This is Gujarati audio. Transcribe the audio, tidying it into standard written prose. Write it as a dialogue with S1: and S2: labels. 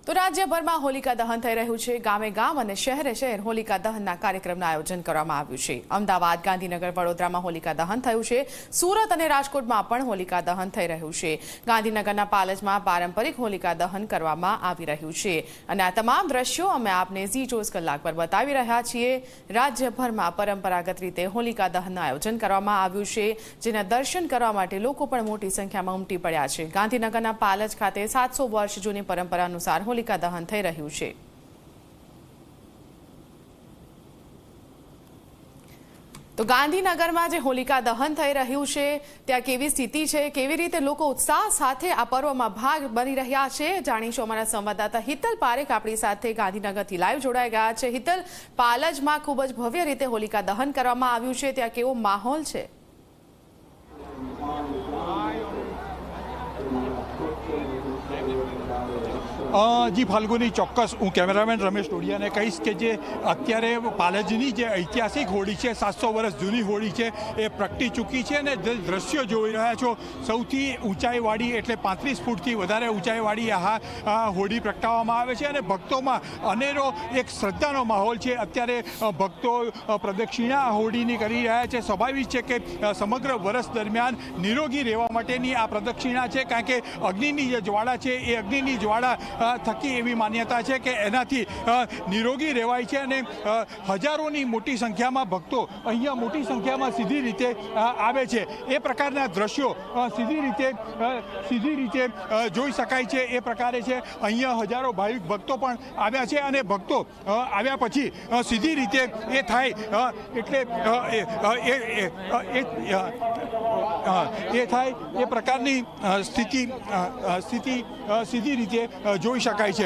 S1: તો રાજ્યભરમાં હોલિકા દહન થઈ રહ્યું છે। ગામે ગામ અને શહેરે શહેર હોલિકા દહનના કાર્યક્રમનું આયોજન કરવામાં આવ્યું છે। અમદાવાદ, ગાંધીનગર, વડોદરામાં હોલિકા દહન થયું છે। સુરત અને રાજકોટમાં પણ હોલિકા દહન થઈ રહ્યું છે। ગાંધીનગરના પાલજમાં પારંપરિક હોલિકા દહન કરવામાં આવી રહ્યું છે અને આ તમામ દ્રશ્યો અમે આપને ઝી 24 કલાક પર બતાવી રહ્યા છીએ। રાજ્યભરમાં પરંપરાગત રીતે હોલિકા દહનનું આયોજન કરવામાં આવ્યું છે, જેના દર્શન કરવા માટે લોકો પણ મોટી સંખ્યામાં ઉમટી પડ્યા છે। ગાંધીનગરના પાલજ ખાતે 700 વર્ષ જૂની પરંપરા અનુસાર હોલિકા દહન થઈ રહ્યું છે। તો ગાંધીનગરમાં જે હોલિકા દહન થઈ રહ્યું છે ત્યાં કેવી સ્થિતિ છે, કેવી રીતે લોકો ઉત્સાહ સાથે આ પર્વમાં ભાગ બની રહ્યા છે, જાણીશું। અમારા સંવાદદાતા હિતલ પારેખ આપણી સાથે ગાંધીનગરથી લાઈવ જોડાઈ ગયા છે। હિતલ, પાલજમાં ખૂબ જ ભવ્ય રીતે હોલિકા દહન કરવામાં આવ્યું છે, ત્યાં કેવો માહોલ છે?
S2: જી ફાલ્ગુની, ચોક્કસ હું કેમેરામેન રમેશ ટોડિયાને કહીશ કે જે અત્યારે પાલજની જે ઐતિહાસિક હોળી છે, 700 વર્ષ જૂની હોળી છે, એ પ્રગટી ચૂકી છે અને જે દ્રશ્યો જોઈ રહ્યા છો, સૌથી ઊંચાઈવાળી એટલે 35 ફૂટથી વધારે ઊંચાઈવાળી આ હોળી પ્રગટાવવામાં આવે છે અને ભક્તોમાં અનેરો એક શ્રદ્ધાનો માહોલ છે। અત્યારે ભક્તો પ્રદક્ષિણા હોળીની કરી રહ્યા છે। સ્વાભાવિક છે કે સમગ્ર વર્ષ દરમિયાન નિરોગી રહેવા માટેની આ પ્રદક્ષિણા છે, કારણ કે અગ્નિની જે જ્વાળા છે એ અગ્નિની જ્વાળા થકી એવી માન્યતા છે કે એનાથી નિરોગી રહેવાય છે અને હજારોની મોટી સંખ્યામાં ભક્તો અહીંયા મોટી સંખ્યામાં સીધી રીતે આવે છે। એ પ્રકારના દ્રશ્યો સીધી રીતે જોઈ શકાય છે। એ પ્રકારે છે અહીંયા હજારો ભાવિક ભક્તો પણ આવ્યા છે અને ભક્તો આવ્યા પછી સીધી રીતે એ થાય એટલે એ થાય એ પ્રકારની સ્થિતિ સીધી રીતે જોઈ શકાય છે।